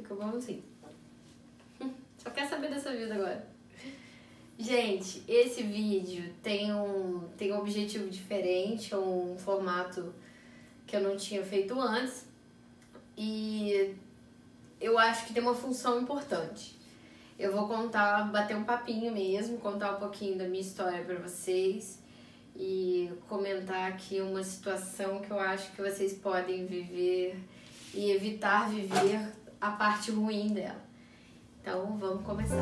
fica bonzinho. Só quer saber dessa vida agora. Gente, esse vídeo tem um objetivo diferente, é um formato que eu não tinha feito antes. E eu acho que tem uma função importante. Eu vou bater um papinho mesmo, contar um pouquinho da minha história pra vocês e comentar aqui uma situação que eu acho que vocês podem viver e evitar viver a parte ruim dela. Então, vamos começar.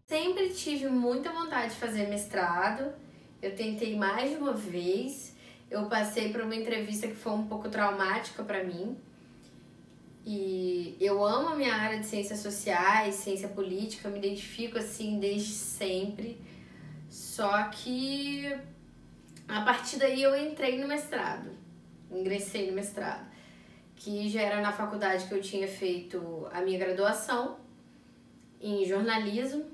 Sempre tive muita vontade de fazer mestrado. Eu tentei mais de uma vez. Eu passei por uma entrevista que foi um pouco traumática para mim. E eu amo a minha área de ciências sociais, ciência política, eu me identifico assim desde sempre. Só que a partir daí eu entrei no mestrado, ingressei no mestrado, que já era na faculdade que eu tinha feito a minha graduação em jornalismo.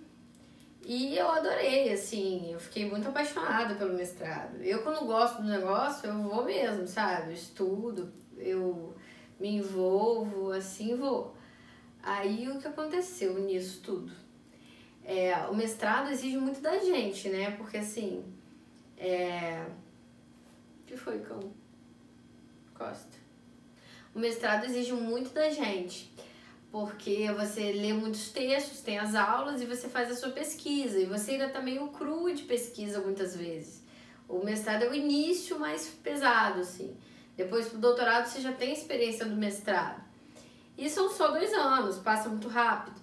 E eu adorei, assim, eu fiquei muito apaixonada pelo mestrado. Eu, quando gosto do negócio, eu vou mesmo, sabe? Eu estudo, eu me envolvo, assim vou. Aí, o que aconteceu nisso tudo? O mestrado exige muito da gente, né? Porque, assim, O que foi, cão? Costa. O mestrado exige muito da gente. Porque você lê muitos textos, tem as aulas e você faz a sua pesquisa. E você ainda tá meio cru de pesquisa muitas vezes. O mestrado é o início mais pesado, assim. Depois pro doutorado você já tem experiência do mestrado. E são só 2 anos, passa muito rápido.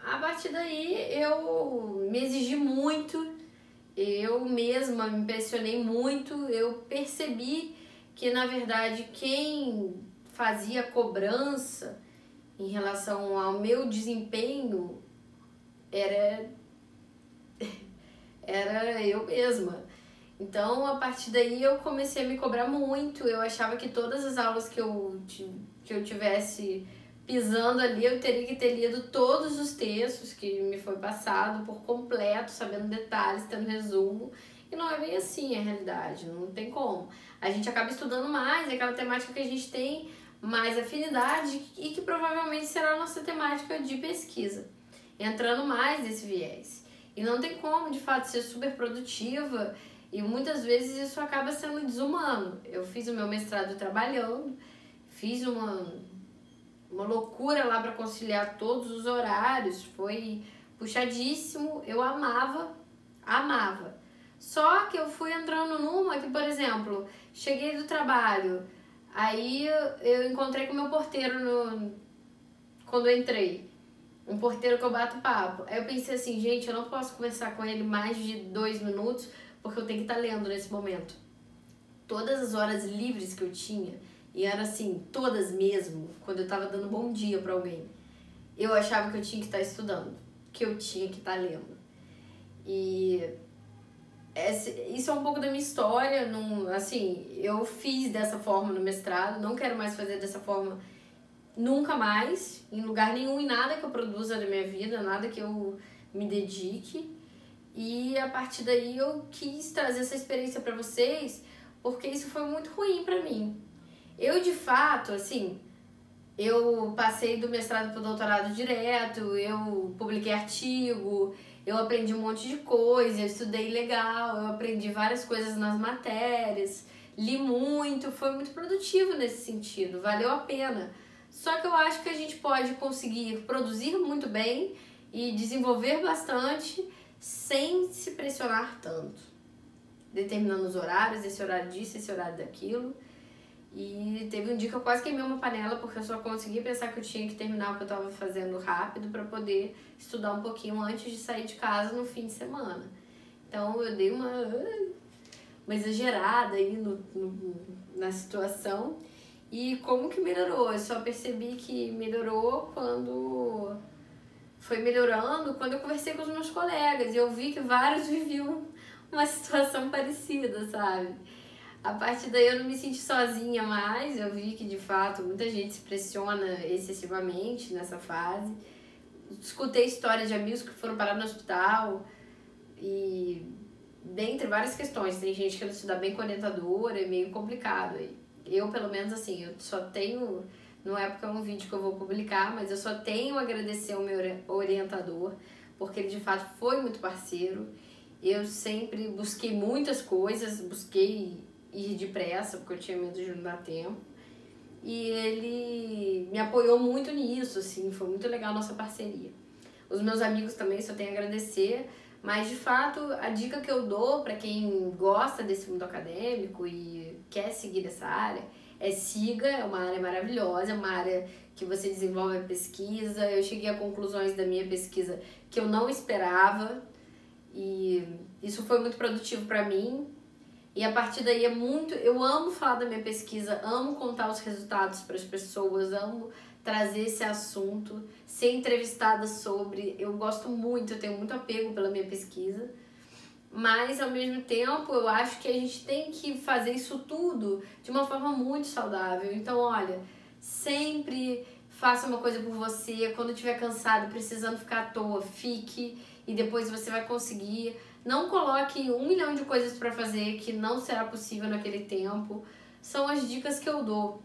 A partir daí eu me exigi muito, eu mesma me impressionei muito, eu percebi que na verdade quem fazia cobrança em relação ao meu desempenho era eu mesma. Então, a partir daí eu comecei a me cobrar muito. Eu achava que todas as aulas que eu tivesse pisando ali, eu teria que ter lido todos os textos que me foi passado por completo, sabendo detalhes, tendo resumo. E não é bem assim a realidade, não tem como. A gente acaba estudando mais, é aquela temática que a gente tem mais afinidade e que provavelmente será a nossa temática de pesquisa, entrando mais nesse viés. E não tem como, de fato, ser super produtiva e muitas vezes isso acaba sendo desumano. Eu fiz o meu mestrado trabalhando, fiz uma loucura lá para conciliar todos os horários, foi puxadíssimo, eu amava. Só que eu fui entrando numa que, por exemplo, cheguei do trabalho, aí eu encontrei com o meu porteiro quando eu entrei. Um porteiro que eu bato papo. Aí eu pensei assim, gente, eu não posso conversar com ele mais de 2 minutos, porque eu tenho que estar lendo nesse momento. Todas as horas livres que eu tinha, e era assim, todas mesmo, quando eu tava dando bom dia pra alguém, eu achava que eu tinha que estar estudando, que eu tinha que estar lendo. E isso é um pouco da minha história, assim, eu fiz dessa forma no mestrado, não quero mais fazer dessa forma nunca mais, em lugar nenhum, em nada que eu produza na minha vida, nada que eu me dedique. E a partir daí eu quis trazer essa experiência pra vocês, porque isso foi muito ruim pra mim. Eu, de fato, assim, eu passei do mestrado pro doutorado direto, eu publiquei artigo, eu aprendi um monte de coisa, eu estudei legal, eu aprendi várias coisas nas matérias, li muito, foi muito produtivo nesse sentido, valeu a pena. Só que eu acho que a gente pode conseguir produzir muito bem e desenvolver bastante sem se pressionar tanto. Determinando os horários, esse horário disso, esse horário daquilo. E teve um dia que eu quase queimei uma panela porque eu só consegui pensar que eu tinha que terminar o que eu estava fazendo rápido para poder estudar um pouquinho antes de sair de casa no fim de semana. Então eu dei uma exagerada aí na situação. E como que melhorou? Eu só percebi que melhorou quando foi melhorando, quando eu conversei com os meus colegas e eu vi que vários viviam uma situação parecida, sabe? A partir daí eu não me senti sozinha mais, eu vi que de fato muita gente se pressiona excessivamente nessa fase. Escutei histórias de amigos que foram parar no hospital e dentre várias questões. Tem gente que não se dá bem com orientador, é meio complicado. Eu, pelo menos, assim, eu só tenho... Não é porque é um vídeo que eu vou publicar, mas eu só tenho a agradecer ao meu orientador, porque ele, de fato, foi muito parceiro. Eu sempre busquei muitas coisas, busquei ir depressa, porque eu tinha medo de não dar tempo. E ele me apoiou muito nisso, assim, foi muito legal a nossa parceria. Os meus amigos também só tenho a agradecer, mas de fato a dica que eu dou para quem gosta desse mundo acadêmico e quer seguir essa área é siga, é uma área maravilhosa, é uma área que você desenvolve a pesquisa. Eu cheguei a conclusões da minha pesquisa que eu não esperava e isso foi muito produtivo para mim. E a partir daí eu amo falar da minha pesquisa, amo contar os resultados para as pessoas, amo trazer esse assunto, ser entrevistada sobre, eu gosto muito, eu tenho muito apego pela minha pesquisa, mas ao mesmo tempo eu acho que a gente tem que fazer isso tudo de uma forma muito saudável. Então, olha, sempre faça uma coisa por você, quando estiver cansado, precisando ficar à toa, fique e depois você vai conseguir. Não coloque 1 milhão de coisas para fazer que não será possível naquele tempo. São as dicas que eu dou.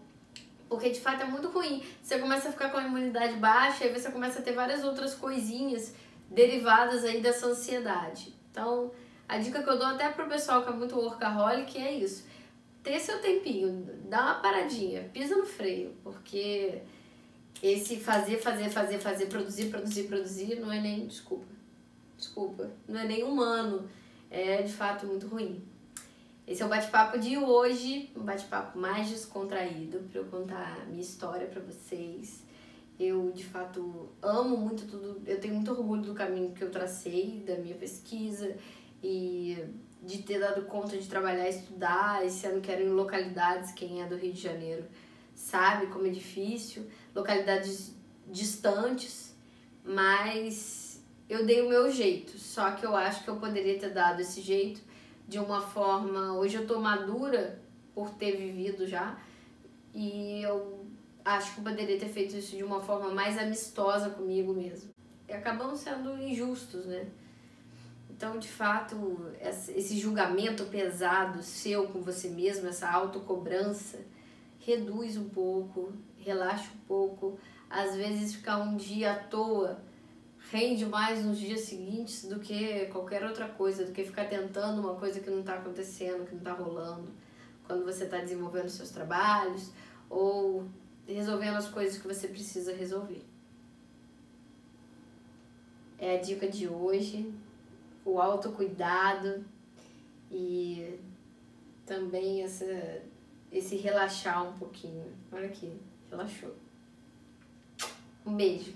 Porque de fato é muito ruim. Você começa a ficar com a imunidade baixa e você começa a ter várias outras coisinhas derivadas aí dessa ansiedade. Então, a dica que eu dou até pro pessoal que é muito workaholic é isso. Ter seu tempinho, dá uma paradinha, pisa no freio, porque esse fazer, produzir, não é nem, desculpa, não é nem humano, é de fato muito ruim. Esse é o bate-papo de hoje, um bate-papo mais descontraído para eu contar a minha história para vocês. Eu, de fato, amo muito tudo, eu tenho muito orgulho do caminho que eu tracei, da minha pesquisa e de ter dado conta de trabalhar e estudar. Esse ano quero ir em localidades, quem é do Rio de Janeiro sabe como é difícil, localidades distantes, mas eu dei o meu jeito, só que eu acho que eu poderia ter dado esse jeito de uma forma... Hoje eu tô madura por ter vivido já, e eu acho que eu poderia ter feito isso de uma forma mais amistosa comigo mesmo. E acabamos sendo injustos, né? Então, de fato, esse julgamento pesado seu com você mesmo, essa autocobrança, reduz um pouco, relaxa um pouco. Às vezes ficar um dia à toa rende mais nos dias seguintes do que qualquer outra coisa, do que ficar tentando uma coisa que não está acontecendo, que não está rolando, quando você está desenvolvendo seus trabalhos ou resolvendo as coisas que você precisa resolver. É a dica de hoje, o autocuidado e também esse relaxar um pouquinho. Olha aqui, relaxou. Um beijo.